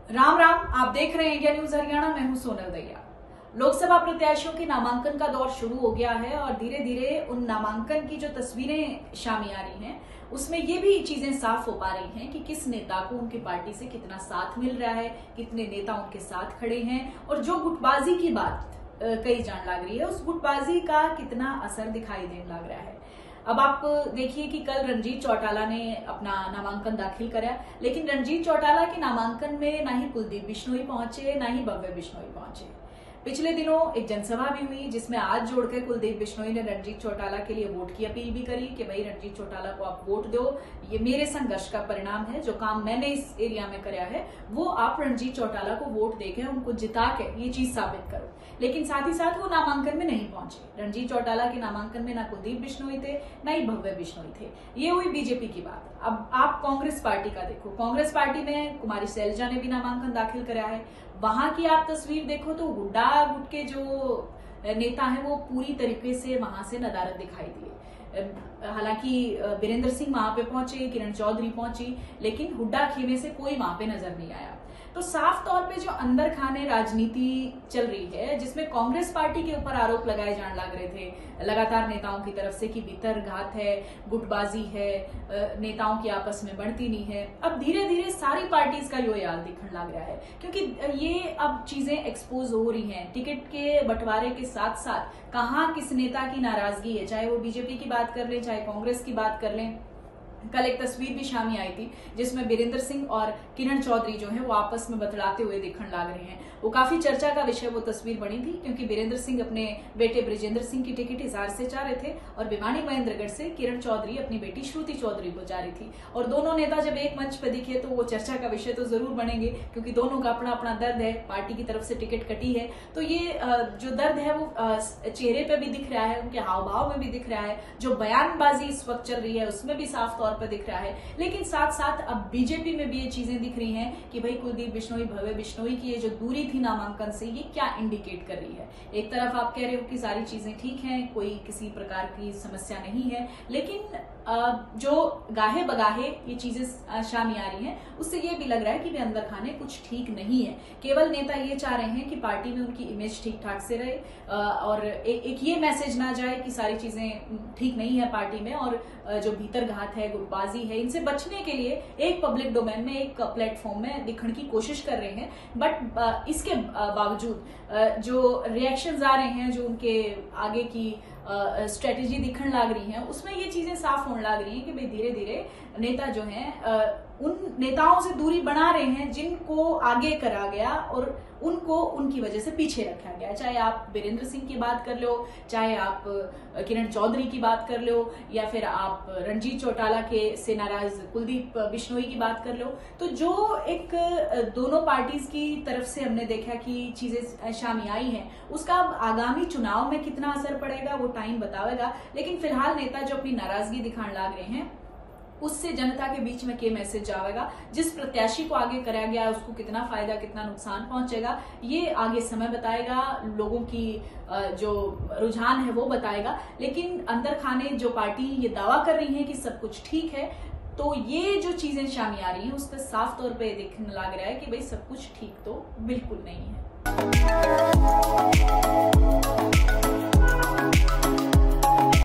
राम राम, आप देख रहे हैं इंडिया न्यूज हरियाणा। मैं हूं सोनल दैया। लोकसभा प्रत्याशियों के नामांकन का दौर शुरू हो गया है और धीरे धीरे उन नामांकन की जो तस्वीरें सामने आ रही हैं उसमें ये भी चीजें साफ हो पा रही हैं कि किस नेता को उनकी पार्टी से कितना साथ मिल रहा है, कितने नेता उनके साथ खड़े हैं और जो गुटबाजी की बात कही जाने लग रही है उस गुटबाजी का कितना असर दिखाई देने लग रहा है। अब आप देखिए कि कल रणजीत चौटाला ने अपना नामांकन दाखिल करा, लेकिन रणजीत चौटाला के नामांकन में ना ही कुलदीप बिश्नोई पहुंचे ना ही भव्य बिश्नोई पहुंचे। पिछले दिनों एक जनसभा भी हुई जिसमें आज जोड़कर कुलदीप बिश्नोई ने रणजीत चौटाला के लिए वोट की अपील भी करी कि भाई रणजीत चौटाला को आप वोट दो, ये मेरे संघर्ष का परिणाम है, जो काम मैंने इस एरिया में कराया है वो आप रणजीत चौटाला को वोट देकर उनको जिता के ये चीज साबित करो। लेकिन साथ ही साथ वो नामांकन में नहीं पहुंचे। रणजीत चौटाला के नामांकन में ना कुलदीप बिश्नोई थे ना ही भव्य बिश्नोई थे। ये हुई बीजेपी की बात। अब आप कांग्रेस पार्टी का देखो, कांग्रेस पार्टी में कुमारी शैलजा ने भी नामांकन दाखिल कराया है। वहां की आप तस्वीर देखो तो हुड्डा गुट के जो नेता हैं वो पूरी तरीके से वहां से नदारद दिखाई दिए। हालांकि बीरेंद्र सिंह वहां पे पहुंचे, किरण चौधरी पहुंची, लेकिन हुड्डा खेमे से कोई वहां पे नजर नहीं आया। तो साफ तौर पे जो अंदर खाने राजनीति चल रही है जिसमें कांग्रेस पार्टी के ऊपर आरोप लगाए जाने लग रहे थे लगातार नेताओं की तरफ से कि भीतरघात है, गुटबाजी है, नेताओं की आपस में बढ़ती नहीं है, अब धीरे धीरे सारी पार्टीज का यो याल दिखने लग रहा है क्योंकि ये अब चीजें एक्सपोज हो रही हैं। टिकट के बंटवारे के साथ साथ कहाँ किस नेता की नाराजगी है, चाहे वो बीजेपी की बात कर लें चाहे कांग्रेस की बात कर लें। कल एक तस्वीर भी सामने आई थी जिसमें बीरेंद्र सिंह और किरण चौधरी जो है वो आपस में बतलाते हुए दिखने लग रहे हैं। वो काफी चर्चा का विषय वो तस्वीर बनी थी क्योंकि बीरेंद्र सिंह अपने बेटे ब्रिजेंद्र सिंह की टिकट हिसार से चाह रहे थे और भिवानी महेंद्रगढ़ से किरण चौधरी अपनी बेटी श्रुति चौधरी को जा रही थी। और दोनों नेता जब एक मंच पर दिखे तो वो चर्चा का विषय तो जरूर बनेंगे क्योंकि दोनों का अपना अपना दर्द है, पार्टी की तरफ से टिकट कटी है तो ये जो दर्द है वो चेहरे पे भी दिख रहा है, उनके हाव भाव में भी दिख रहा है, जो बयानबाजी इस वक्त चल रही है उसमें भी साफ तौर पर दिख रहा है। लेकिन साथ साथ अब बीजेपी में भी ये चीजें दिख रही हैं कि भाई कुलदीप बिश्नोई भव्य बिश्नोई की ये जो दूरी थी नामांकन से ये क्या इंडिकेट कर रही है। एक तरफ आप कह रहे हो कि सारी चीजें ठीक हैं, कोई किसी प्रकार की समस्या नहीं है, लेकिन जो गाहे बगाहे ये चीजें सामने आ रही हैं उससे ये भी लग रहा है कि वे अंदर खाने कुछ ठीक नहीं है। केवल नेता ये चाह रहे हैं कि पार्टी में उनकी इमेज ठीक ठाक से रहे और एक ये मैसेज ना जाए कि सारी चीजें ठीक नहीं है पार्टी में और जो भीतरघात है, गुटबाजी है, इनसे बचने के लिए एक पब्लिक डोमेन में एक प्लेटफॉर्म में दिखने की कोशिश कर रहे हैं। बट इसके बावजूद जो रिएक्शंस आ रहे हैं, जो उनके आगे की स्ट्रेटेजी दिखने लग रही है उसमें ये चीजें साफ होने लग रही हैं कि भाई धीरे धीरे नेता जो हैं उन नेताओं से दूरी बना रहे हैं जिनको आगे करा गया और उनको उनकी वजह से पीछे रखा गया। चाहे आप बीरेंद्र सिंह की बात कर लो, चाहे आप किरण चौधरी की बात कर लो या फिर आप रणजीत चौटाला के से नाराज कुलदीप बिश्नोई की बात कर लो, तो जो एक दोनों पार्टीज की तरफ से हमने देखा कि चीजें सामने आई हैं उसका आगामी चुनाव में कितना असर पड़ेगा वो टाइम बताएगा। लेकिन फिलहाल नेता जो अपनी नाराजगी दिखाने लग रहे हैं उससे जनता के बीच में क्या मैसेज जाएगा, जिस प्रत्याशी को आगे कराया गया उसको कितना फायदा कितना नुकसान पहुंचेगा ये आगे समय बताएगा, लोगों की जो रुझान है वो बताएगा। लेकिन अंदर खाने जो पार्टी ये दावा कर रही है कि सब कुछ ठीक है तो ये जो चीजें सामने आ रही हैं उस पर साफ तौर पे दिखने लग रहा है कि भाई सब कुछ ठीक तो बिल्कुल नहीं है।